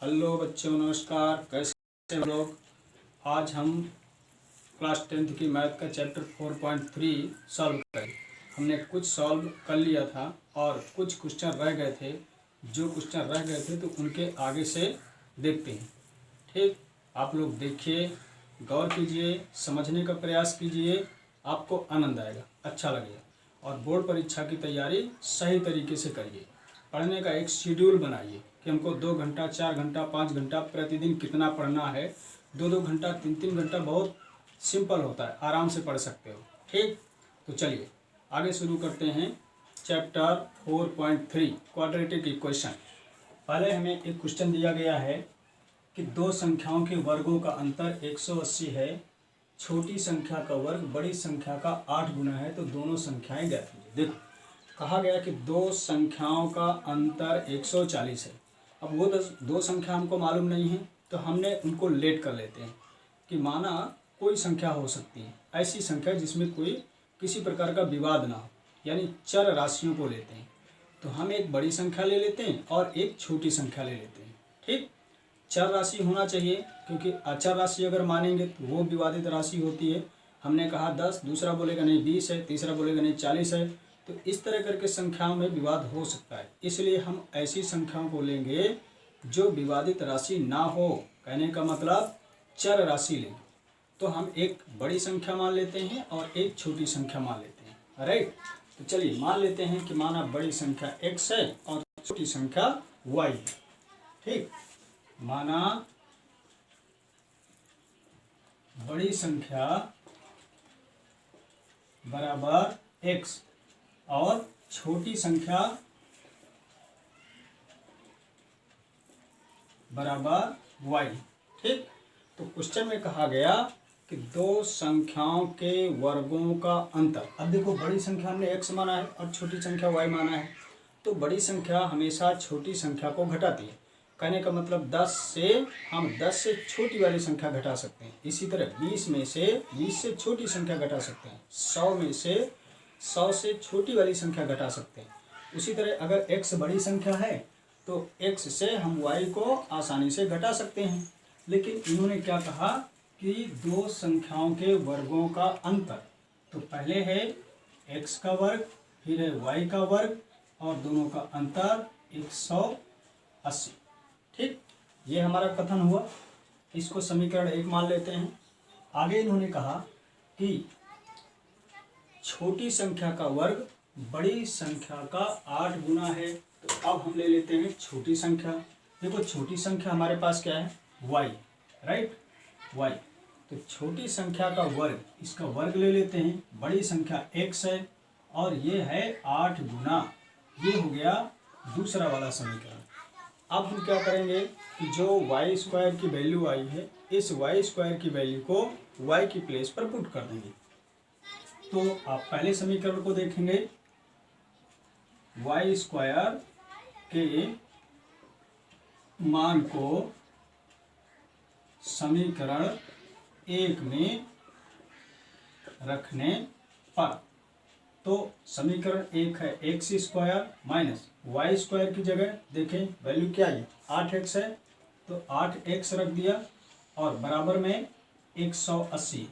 Hello बच्चों, नमस्कार। कैसे हैं लोग? आज हम क्लास 10th की मैथ का चैप्टर 4.3 सॉल्व करें। हमने कुछ सॉल्व कर लिया था और कुछ क्वेश्चन रह गए थे। जो क्वेश्चन रह गए थे तो उनके आगे से देखते हैं। ठीक, आप लोग देखिए, गौर कीजिए, समझने का प्रयास कीजिए, आपको आनंद आएगा, अच्छा लगेगा। और बोर्ड परीक्षा की तैयारी सही तरीके से करिए। पढ़ने का एक शेड्यूल बनाइए कि हमको 2 घंटा, 4 घंटा, 5 घंटा प्रतिदिन कितना पढ़ना है। 2-2 घंटा, 3-3 घंटा बहुत सिंपल होता है, आराम से पढ़ सकते हो। ठीक, तो चलिए आगे शुरू करते हैं। Chapter 4.3 quadratic equation. पहले हमें एक क्वेश्चन दिया गया है कि दो संख्याओं के वर्गों का अंतर 180 है। छोटी संख्या का वर्ग बड़ी संख्या का 8 गुना है, तो दोनों संख्याएं ज्ञात कीजिए। देखो, कहा गया कि दो संख्याओं का अंतर 140 है। अब वो दो संख्या हमको मालूम नहीं है, तो हमने उनको लेट कर लेते हैं कि माना कोई संख्या हो सकती है, ऐसी संख्या जिसमें कोई किसी प्रकार का विवाद ना हो, यानी चर राशियों को लेते हैं। तो हम एक बड़ी संख्या ले लेते हैं और एक छोटी संख्या ले लेते हैं। ठीक, चर राशि होना चाहिए, क्योंकि अचर राशि अगर मानेंगे तो वो विवादित राशि होती है। हमने कहा 10, दूसरा बोलेगा नहीं 20 है, तीसरा बोलेगा नहीं 40 है। तो इस तरह करके संख्याओं में विवाद हो सकता है, इसलिए हम ऐसी संख्याओं को लेंगे जो विवादित राशि ना हो। कहने का मतलब चर राशि लेंगे। तो हम एक बड़ी संख्या मान लेते हैं और एक छोटी संख्या मान लेते हैं। राइट, तो चलिए मान लेते हैं कि माना बड़ी संख्या x है और छोटी संख्या y है। ठीक, माना बड़ी संख्या बराबर x और छोटी संख्या बराबर y। ठीक, तो क्वेश्चन में कहा गया कि दो संख्याओं के वर्गों का अंतर। अब देखो, बड़ी संख्या हमने x माना है और छोटी संख्या y माना है, तो बड़ी संख्या हमेशा छोटी संख्या को घटाती है। कहने का मतलब 10 से हम 10 से छोटी वाली संख्या घटा सकते हैं। इसी तरह 20 से छोटी संख्या घटा सकते हैं। 100 से छोटी वाली संख्या घटा सकते हैं। उसी तरह अगर x बड़ी संख्या है तो x से हम y को आसानी से घटा सकते हैं। लेकिन इन्होंने क्या कहा कि दो संख्याओं के वर्गों का अंतर, तो पहले है x का वर्ग, फिर है y का वर्ग और दोनों का अंतर 180। ठीक, ये हमारा कथन हुआ। इसको समीकरण 1 मान लेते हैं। आगे इन्होंने कहा कि छोटी संख्या का वर्ग बड़ी संख्या का 8 गुना है। तो अब हम ले लेते हैं छोटी संख्या। देखो, छोटी संख्या हमारे पास क्या है, y। Right, y। तो छोटी संख्या का वर्ग, इसका वर्ग ले लेते हैं। बड़ी संख्या x है और ये है 8 गुना। ये हो गया दूसरा वाला समीकरण। अब हम क्या करेंगे कि जो y स्क्वायर की वैल्यू आई है, इस y स्क्वायर की वैल्यू को y की प्लेस पर पुट कर देंगे। तो आप पहले समीकरण को देखेंगे, y स्क्वायर के मान को समीकरण 1 में रखने पर, तो समीकरण 1 है x square minus y square की जगह देखें वैल्यू क्या है, 8x है, तो 8x रख दिया और बराबर में 180।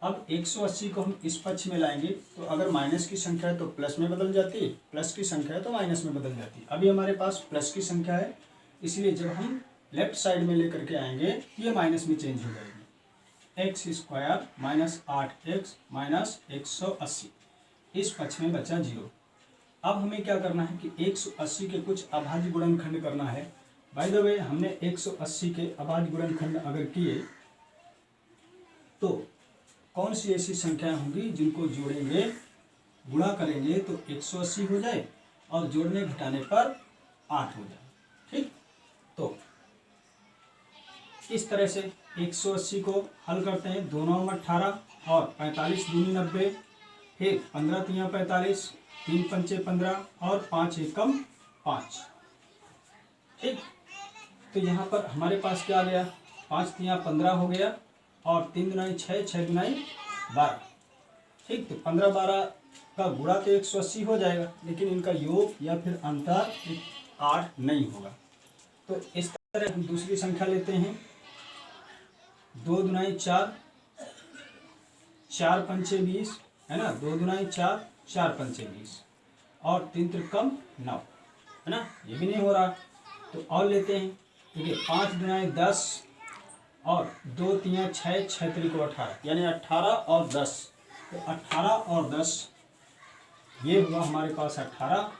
अब 180 को हम इस पक्ष में लाएंगे, तो अगर माइनस की संख्या है तो प्लस में बदल जाती है, प्लस की संख्या है तो माइनस में बदल जाती है। अभी हमारे पास प्लस की संख्या है, इसलिए जब हम लेफ्ट साइड में लेकर के आएंगे ये माइनस में चेंज हो जाएगी। X square minus 8x minus 180, इस पक्ष में बचा 0। अब हमें क्या करना है कि 180 के कुछ अभाज्य गुणनखंड करना है। बाय द वे, हमने 180 के अभाज्य गुणनखंड अगर किए तो कौन सी ऐसी संख्याएं होंगी जिनको जोड़ेंगे, गुणा करेंगे तो 180 हो जाए और जोड़ने घटाने पर 8 हो जाए। ठीक, तो इस तरह से 180 को हल करते हैं। 2 9 18 और 45 दूनी 90, फिर 15 तियाँ 45, 3 पंचे 15 और 5 एकम 5। ठीक, तो यहाँ पर हमारे पास क्या आ गया, 5 तियाँ 15 हो गया और 3 दुनाई 6, 6 दुनाई 12। ठीक, तो 15 12 का गुणा तो 180 हो जाएगा, लेकिन इनका योग या फिर अंतर 8 नहीं होगा। तो इस तरह हम दूसरी संख्या लेते हैं। 2 दूनाई 4, 4 पंचे 20, है ना। 2 दूनाई 4, 4 पंचे 20 और 3 त्रिकम 9, है ना। ये भी नहीं हो रहा तो और लेते हैं। देखिए 5 दूनाई 10 और 2 तियाँ 6, 6 त्रिको 18, यानी 18 और 10। तो 18 और 10 ये हुआ हमारे पास 18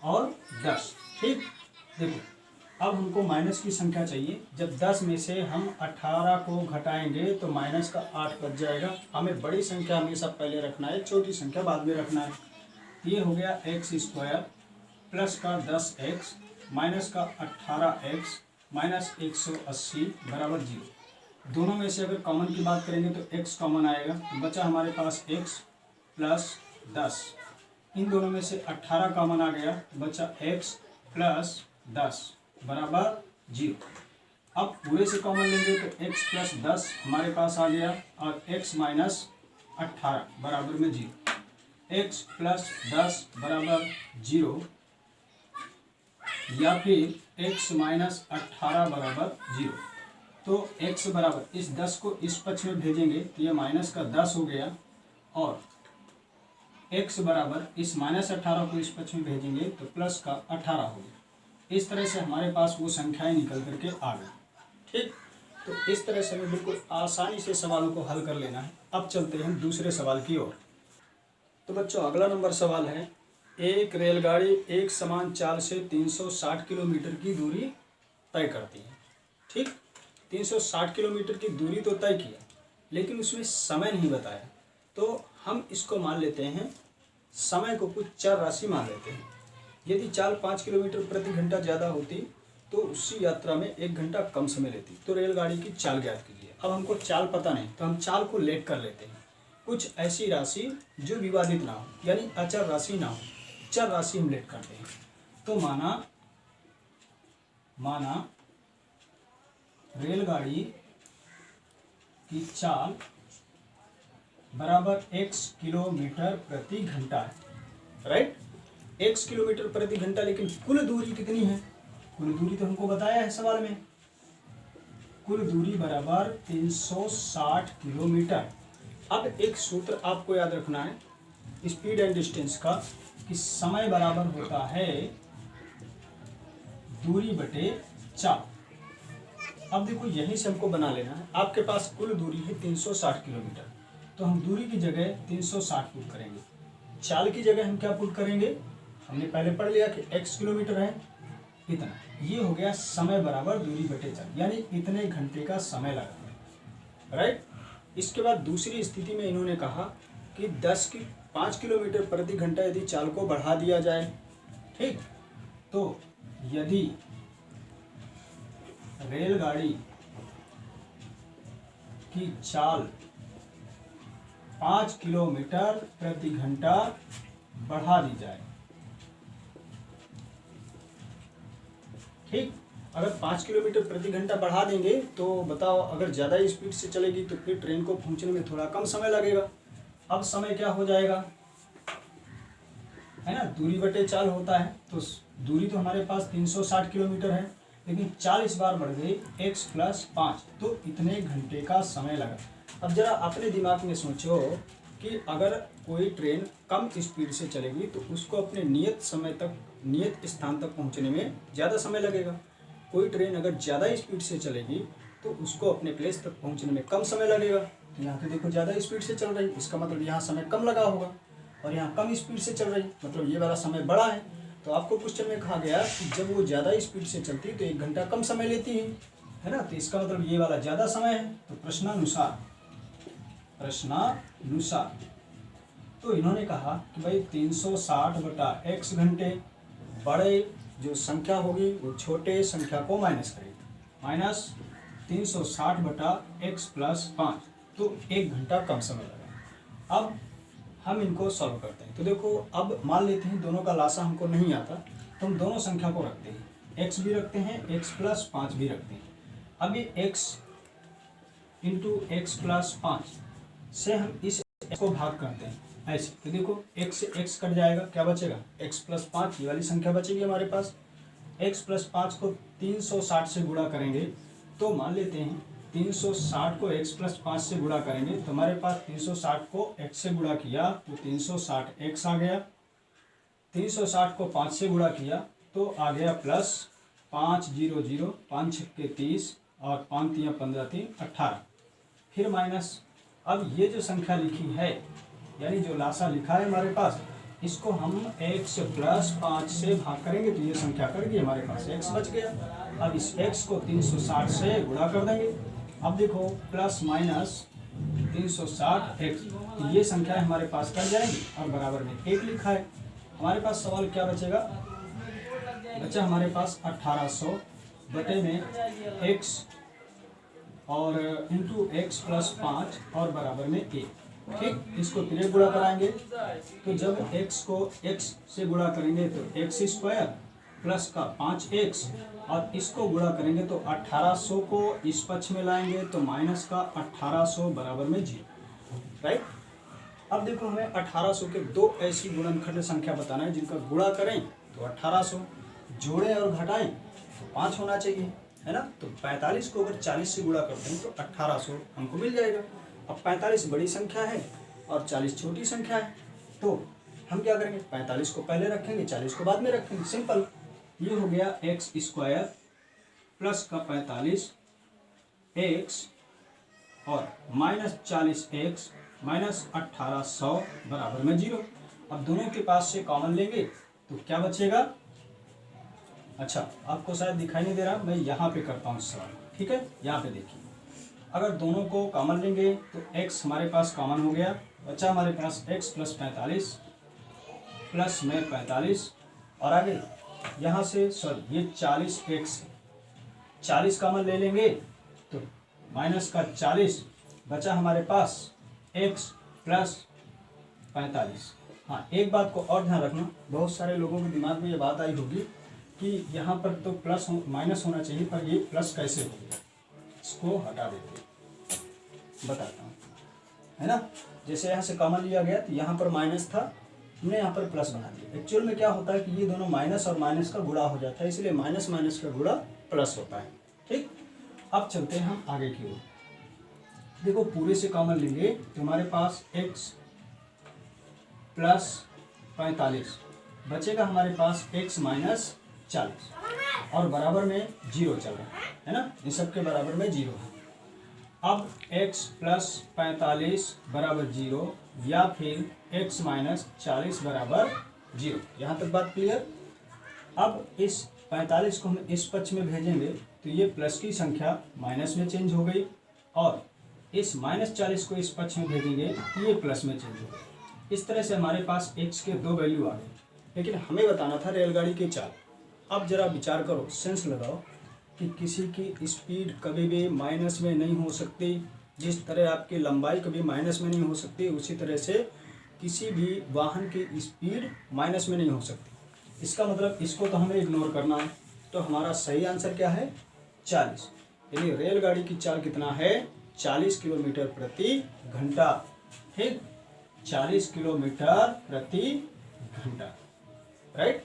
और 10। ठीक, देखो अब हमको माइनस की संख्या चाहिए। जब 10 में से हम 18 को घटाएंगे तो माइनस का 8 बच जाएगा। हमें बड़ी संख्या हमेशा पहले रखना है, छोटी संख्या बाद में रखना है। ये हो गया एक्स स्क्वायर प्लस का 10x माइनस का 18x माइनस 180 बराबर 0। दोनों में से अगर कॉमन की बात करेंगे तो x कॉमन आएगा, तो बचा हमारे पास x प्लस 10। इन दोनों में से 18 कॉमन आ गया, बचा x प्लस 10 बराबर 0। अब पूरे से कॉमन लेंगे तो x प्लस 10 हमारे पास आ गया और x माइनस 18 बराबर में 0। x प्लस 10 बराबर 0 या फिर x माइनस 18 बराबर 0। तो x बराबर इस 10 को इस पक्ष में भेजेंगे तो ये माइनस का 10 हो गया और x बराबर इस माइनस 18 को इस पक्ष में भेजेंगे तो प्लस का 18 हो गया। इस तरह से हमारे पास वो संख्याएं निकल करके आ गई। ठीक, तो इस तरह से हमें बिल्कुल आसानी से सवालों को हल कर लेना है। अब चलते हैं दूसरे सवाल की ओर। तो बच्चों अगला नंबर सवाल है, एक रेलगाड़ी एक समान चाल से 360 किलोमीटर की दूरी तय करती है। ठीक, 360 किलोमीटर की दूरी तो तय किया लेकिन उसमें समय नहीं बताया, तो हम इसको मान लेते हैं, समय को कुछ चर राशि मान लेते हैं। यदि चाल 5 किलोमीटर प्रति घंटा ज़्यादा होती तो उसी यात्रा में 1 घंटा कम समय लेती। तो रेलगाड़ी की चाल ज्ञात कीजिए। अब हमको चाल पता नहीं तो हम चाल को लेट कर लेते हैं। कुछ ऐसी राशि जो विवादित ना हो, यानी अचर राशि ना हो, चर राशि हम लेट करते हैं। तो माना रेलगाड़ी की चाल बराबर x किलोमीटर प्रति घंटा है, राइट। x किलोमीटर प्रति घंटा, लेकिन कुल दूरी कितनी है? कुल दूरी तो हमको बताया है सवाल में, कुल दूरी बराबर 360 किलोमीटर। अब एक सूत्र आपको याद रखना है स्पीड एंड डिस्टेंस का, कि समय बराबर होता है दूरी बटे चाल। अब देखो यहीं से हमको बना लेना है। आपके पास कुल दूरी है 360 किलोमीटर, तो हम दूरी की जगह 360 पुट करेंगे, चाल की जगह हम क्या पुट करेंगे? हमने पहले पढ़ लिया कि x किलोमीटर है इतना। ये हो गया समय बराबर दूरी बटे चाल, यानी इतने घंटे का समय लगा, राइट। इसके बाद दूसरी स्थिति में इन्होंने कहा कि 5 किलोमीटर प्रति घंटा यदि चाल को बढ़ा दिया जाए, ठीक, तो यदि रेलगाड़ी की चाल 5 किलोमीटर प्रति घंटा बढ़ा दी जाए, ठीक, अगर 5 किलोमीटर प्रति घंटा बढ़ा देंगे तो बताओ अगर ज़्यादा स्पीड से चलेगी तो फिर ट्रेन को पहुंचने में थोड़ा कम समय लगेगा। अब समय क्या हो जाएगा, है ना, दूरी बटे चाल होता है। तो दूरी तो हमारे पास 360 किलोमीटर है, लेकिन चाल इस बार बढ़ गई x प्लस 5, तो इतने घंटे का समय लगा। अब जरा अपने दिमाग में सोचो कि अगर कोई ट्रेन कम स्पीड से चलेगी तो उसको अपने नियत समय तक, नियत स्थान तक पहुंचने में ज़्यादा समय लगेगा। कोई ट्रेन अगर ज़्यादा स्पीड से चलेगी तो उसको अपने प्लेस तक पहुंचने में कम समय लगेगा। तो यहाँ पे देखो ज़्यादा स्पीड से चल रही, इसका मतलब यहाँ समय कम लगा होगा, और यहाँ कम स्पीड से चल रही मतलब ये वाला समय बड़ा है। तो आपको क्वेश्चन में कहा गया कि जब वो ज़्यादा स्पीड से चलती तो 1 घंटा कम समय लेती है ना, तो इसका मतलब ये वाला ज़्यादा समय है। तो प्रश्नानुसार तो इन्होंने कहा कि भाई 360 बटा x घंटे, बड़े जो संख्या होगी वो छोटे संख्या को माइनस करेगी, माइनस 360 बटा x प्लस 5, तो 1 घंटा कम समय लगा। अब हम इनको सॉल्व करते हैं। तो देखो अब मान लेते हैं दोनों का लासा हमको नहीं आता, तो हम दोनों संख्या को रखते हैं, x भी रखते हैं, x प्लस 5 भी रखते हैं। अब ये x इंटू एक्स प्लस 5 से हम इस x को भाग करते हैं ऐसे, तो देखो x से x कट जाएगा, क्या बचेगा? x प्लस 5, ये वाली संख्या बचेगी हमारे पास। x प्लस 5 को 360 से गुणा करेंगे तो मान लेते हैं 360 को x प्लस 5 से गुणा करेंगे तो हमारे पास 360 को x से गुणा किया तो 360x आ गया, 360 को 5 से गुणा किया तो आ गया प्लस 500, 5 छक्के 30 और 5 तियाँ 15 3 18, फिर माइनस। अब ये जो संख्या लिखी है यानी जो लासा लिखा है हमारे पास, इसको हम x प्लस 5 से भाग करेंगे तो ये संख्या कर गई हमारे पास x बच गया। अब इस x को 360 से गुणा कर देंगे। अब देखो प्लस माइनस 360x, तो ये संख्या हमारे पास कर जाएंगी और बराबर में 1 लिखा है। हमारे पास सवाल क्या बचेगा, बचा हमारे पास 1800 बटे में x और इंटू x प्लस 5 और बराबर में 1। ठीक, इसको फिर गुणा कराएंगे तो जब x को x से गुणा करेंगे तो x स्क्वायर प्लस का 5x और इसको गुणा करेंगे तो 1800 को इस पक्ष में लाएंगे तो माइनस का 1800 बराबर में 0। राइट, अब देखो हमें 1800 के दो ऐसी गुणनखंड संख्या बताना है जिनका गुणा करें तो 1800, जोड़ें और घटाएं तो 5 होना चाहिए, है ना। तो 45 को अगर 40 से गुणा करते हैं तो 1800 हमको मिल जाएगा। अब 45 बड़ी संख्या है और 40 छोटी संख्या है, तो हम क्या करेंगे, 45 को पहले रखेंगे, 40 को बाद में रखेंगे, सिंपल। ये हो गया एक्स स्क्वायर प्लस का 45 एक्स और माइनस 40x माइनस 1800 बराबर में 0। अब दोनों के पास से कॉमन लेंगे तो क्या बचेगा, अच्छा आपको शायद दिखाई नहीं दे रहा, मैं यहाँ पे करता हूँ सवाल। ठीक है, यहाँ पे देखिए, अगर दोनों को कॉमन लेंगे तो x हमारे पास कॉमन हो गया, बचा हमारे पास x प्लस 45 प्लस में 45 और आगे यहाँ से सॉरी ये 40x 40 कॉमन ले लेंगे तो माइनस का 40 बचा हमारे पास x प्लस 45। हाँ, एक बात को और ध्यान रखना, बहुत सारे लोगों के दिमाग में ये बात आई होगी कि यहाँ पर तो प्लस माइनस होना चाहिए, पर ये प्लस कैसे हो गया, इसको हटा देते बताता हूँ, है ना। जैसे यहाँ से कॉमन लिया गया तो यहाँ पर माइनस था, हमने यहाँ पर प्लस बना दिया। एक्चुअल में क्या होता है कि ये दोनों माइनस और माइनस का गुणा हो जाता है, इसलिए माइनस माइनस का गुणा प्लस होता है। ठीक, अब चलते हैं हम आगे की ओर। देखो पूरे से कॉमन लेंगे तो हमारे पास x प्लस 45 बचेगा हमारे पास x माइनस 40 और बराबर में 0 चल रहा है ना, इन सब के बराबर में 0 है। अब x प्लस 45 बराबर 0 या फिर x माइनस 40 बराबर 0, यहाँ तक बात क्लियर। अब इस 45 को हम इस पक्ष में भेजेंगे तो ये प्लस की संख्या माइनस में चेंज हो गई और इस माइनस 40 को इस पक्ष में भेजेंगे तो ये प्लस में चेंज हो गई। इस तरह से हमारे पास x के दो वैल्यू आ गए, लेकिन हमें बताना था रेलगाड़ी की चाल। अब जरा विचार करो, सेंस लगाओ कि किसी की स्पीड कभी भी माइनस में नहीं हो सकती, जिस तरह आपकी लंबाई कभी माइनस में नहीं हो सकती, उसी तरह से किसी भी वाहन की स्पीड माइनस में नहीं हो सकती। इसका मतलब इसको तो हमें इग्नोर करना है। तो हमारा सही आंसर क्या है, 40। यानी रेलगाड़ी की चाल कितना है, 40 किलोमीटर प्रति घंटा। ठीक, 40 किलोमीटर प्रति घंटा। राइट,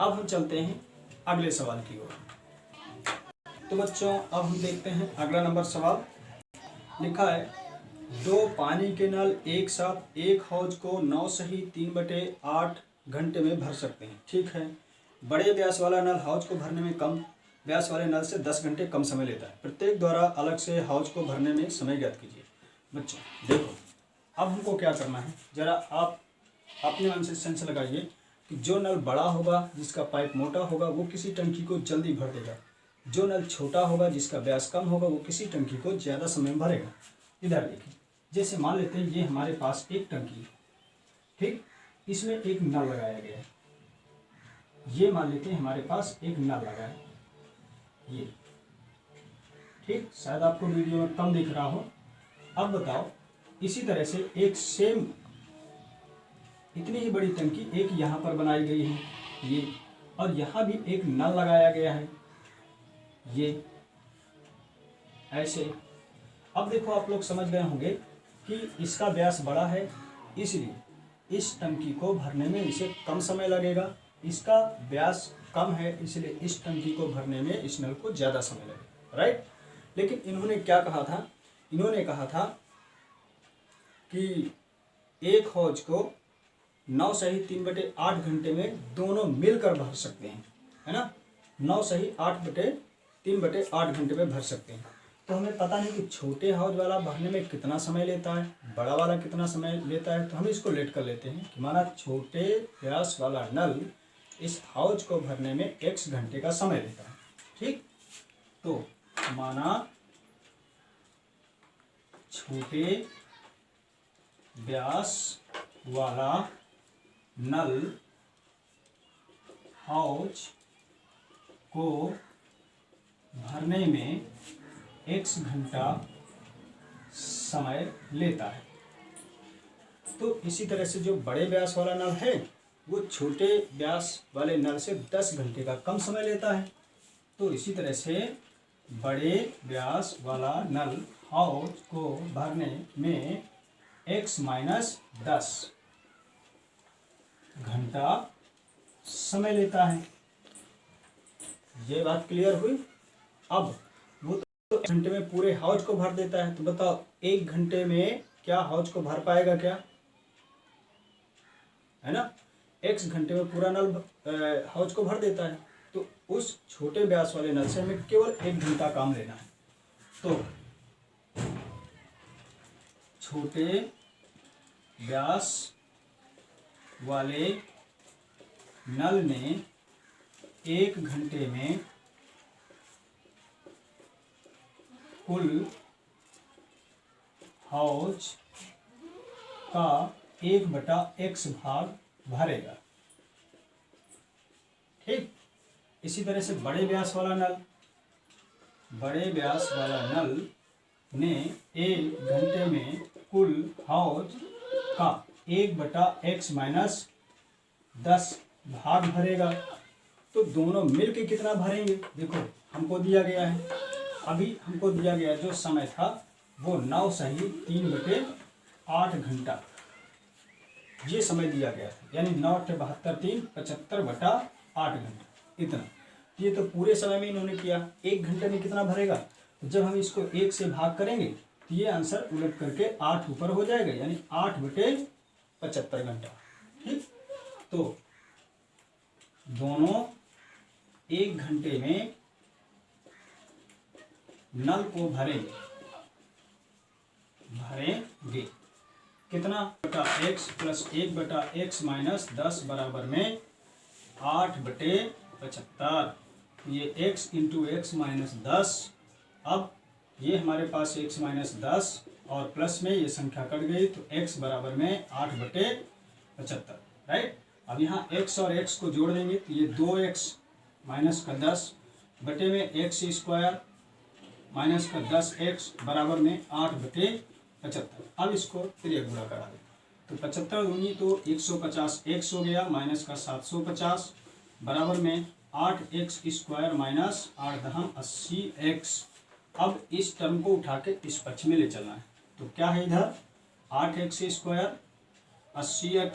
अब हम चलते हैं अगले सवाल की ओर। तो बच्चों अब हम देखते हैं अगला नंबर सवाल। लिखा है, दो पानी के नल एक साथ एक हौज को 9 सही 3/8 घंटे में भर सकते हैं। ठीक है, बड़े व्यास वाला नल हौज को भरने में कम व्यास वाले नल से 10 घंटे कम समय लेता है। प्रत्येक द्वारा अलग से हौज को भरने में समय ज्ञात कीजिए। बच्चों देखो, अब हमको क्या करना है, जरा आप अपने मन से सेंस लगाइए कि जो नल बड़ा होगा, जिसका पाइप मोटा होगा, वो किसी टंकी को जल्दी भर देगा। जो नल छोटा होगा, जिसका व्यास कम होगा, वो किसी टंकी को ज़्यादा समय में भरेगा। इधर देखिए, जैसे मान लेते हैं ये हमारे पास एक टंकी है। ठीक, इसमें एक नल लगाया गया है। ये मान लेते हैं हमारे पास एक नल लगा है, ये। ठीक, शायद आपको वीडियो में कम दिख रहा हो। अब बताओ, इसी तरह से एक सेम इतनी ही बड़ी टंकी एक यहाँ पर बनाई गई है, ये, और यहाँ भी एक नल लगाया गया है, ये ऐसे। अब देखो, आप लोग समझ गए होंगे कि इसका व्यास बड़ा है, इसलिए इस टंकी को भरने में इसे कम समय लगेगा। इसका व्यास कम है, इसलिए इस टंकी को भरने में इस नल को ज़्यादा समय लगेगा, राइट। लेकिन इन्होंने क्या कहा था, इन्होंने कहा था कि एक हौज को 9 सही 3/8 घंटे में दोनों मिलकर भर सकते हैं, है ना। 9 सही 3/8 घंटे में भर सकते हैं। तो हमें पता नहीं कि छोटे हौज वाला भरने में कितना समय लेता है, बड़ा वाला कितना समय लेता है। तो हम इसको लेट कर लेते हैं कि माना छोटे व्यास वाला नल इस हौज को भरने में x घंटे का समय लेता है, ठीक। तो माना छोटे व्यास वाला नल हौज को भरने में x घंटा समय लेता है। तो इसी तरह से जो बड़े व्यास वाला नल है वो छोटे व्यास वाले नल से 10 घंटे का कम समय लेता है। तो इसी तरह से बड़े व्यास वाला नल हौज को भरने में x - 10 घंटा समय लेता है। ये बात क्लियर हुई। अब वो तो 1 घंटे में पूरे हौज को भर देता है, तो बताओ 1 घंटे में क्या हौज को भर पाएगा क्या, है ना। x घंटे में पूरा नल हौज को भर देता है। तो उस छोटे व्यास वाले नल से हमें केवल 1 घंटा काम लेना है। तो छोटे व्यास वाले नल ने 1 घंटे में कुल हौज का 1/x भाग भरेगा, ठीक। इसी तरह से बड़े व्यास वाला नल ने 1 घंटे में कुल हौज का 1/x - 10 भाग भरेगा। तो दोनों मिलके कितना भरेंगे, देखो हमको दिया गया है, अभी हमको दिया गया जो समय था वो 9 सही 3/8 घंटा ये समय दिया गया था, यानी 9 × 72 3 75/8 घंटा इतना। ये तो पूरे समय में इन्होंने किया। 1 घंटे में कितना भरेगा, तो जब हम इसको 1 से भाग करेंगे तो ये आंसर उलट करके 8 ऊपर हो जाएगा, यानी 8/75 घंटा, ठीक। तो दोनों 1 घंटे में नल को भरेंगे कितना, x + 1/x - 10 बराबर में 8/75। ये x × x - 10। अब ये हमारे पास x - 10 और प्लस में ये संख्या कट गई, तो x बराबर में 8/75, राइट। अब यहाँ x और x को जोड़ देंगे तो ये 2x - 10 बटे में x² - 10x बराबर में 8/75। अब इसको त्रिय गुणा करा दें तो 75 दूनी तो 150 x हो गया, माइनस का 750 बराबर में 8x² - 8 × 80x। अब इस टर्म को उठा के इस पक्ष में ले चलना है। तो क्या है इधर 8x² 80x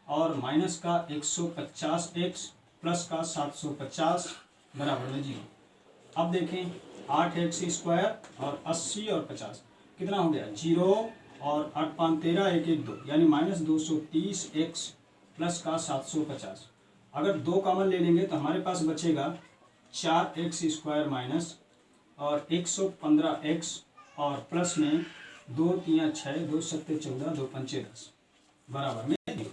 और माइनस का 150x प्लस का 750 बराबर में 0। अब देखें 8x² और 80 और 50 कितना हो गया 0 और 8 5 13 1 1 2 यानी -230x प्लस का 750। अगर 2 कॉमन ले लेंगे तो हमारे पास बचेगा 4x² माइनस और 115x और प्लस में 2 3 6 2 7 14 2 5 10 बराबर में 0,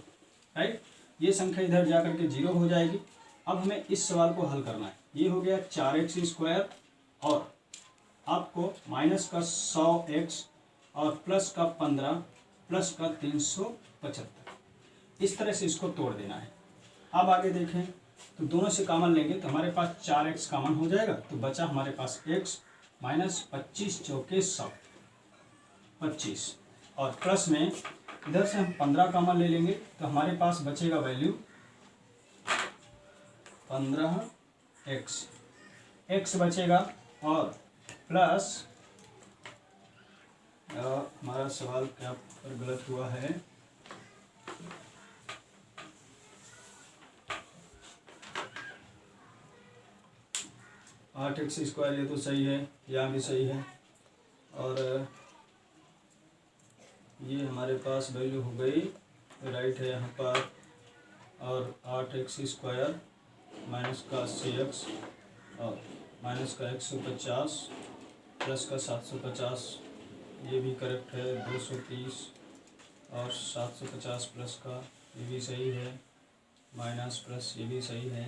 राइट। ये संख्या इधर जाकर के 0 हो जाएगी। अब हमें इस सवाल को हल करना है। ये हो गया 4x² और आपको माइनस का 100x और प्लस का 15 प्लस का 375 इस तरह से इसको तोड़ देना है। अब आगे देखें तो दोनों से कॉमन लेंगे तो हमारे पास 4x कॉमन हो जाएगा, तो बचा हमारे पास x माइनस 25 चौके 100 25 और प्लस में इधर से हम 15 कॉमन ले लेंगे तो हमारे पास बचेगा वैल्यू 15x x बचेगा और प्लस हमारा सवाल क्या पर गलत हुआ है, 8x² ये तो सही है, यहाँ भी सही है। और ये हमारे पास वैल्यू हो गई, राइट है यहाँ पर। और 8x² माइनस का 80x और माइनस का 150 प्लस का 750, ये भी करेक्ट है। 230 और 750 प्लस का ये भी सही है, माइनस प्लस ये भी सही है।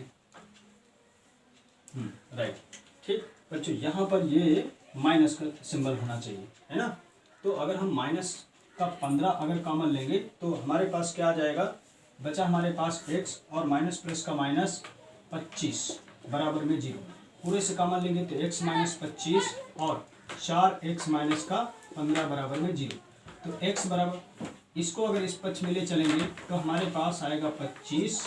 राइट, ठीक बच्चों, यहाँ पर ये माइनस का सिंबल होना चाहिए, है ना। तो अगर हम माइनस का 15 अगर कॉमन लेंगे तो हमारे पास क्या आ जाएगा, बचा हमारे पास x और माइनस प्लस का माइनस 25 बराबर में 0। पूरे से कॉमन लेंगे तो x माइनस 25 और 4x माइनस का 15 बराबर में 0। तो x बराबर, इसको अगर इस पक्ष में ले चलेंगे तो हमारे पास आएगा 25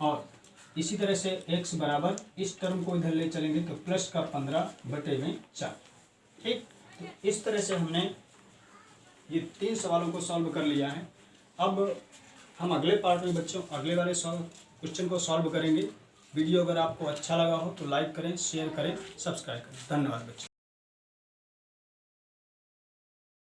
और इसी तरह से x बराबर इस टर्म को इधर ले चलेंगे तो प्लस का 15 बटे में 4। ठीक, तो इस तरह से हमने ये 3 सवालों को सॉल्व कर लिया है। अब हम अगले पार्ट में बच्चों अगले वाले क्वेश्चन को सॉल्व करेंगे। वीडियो अगर आपको अच्छा लगा हो तो लाइक करें, शेयर करें, सब्सक्राइब करें। धन्यवाद बच्चों।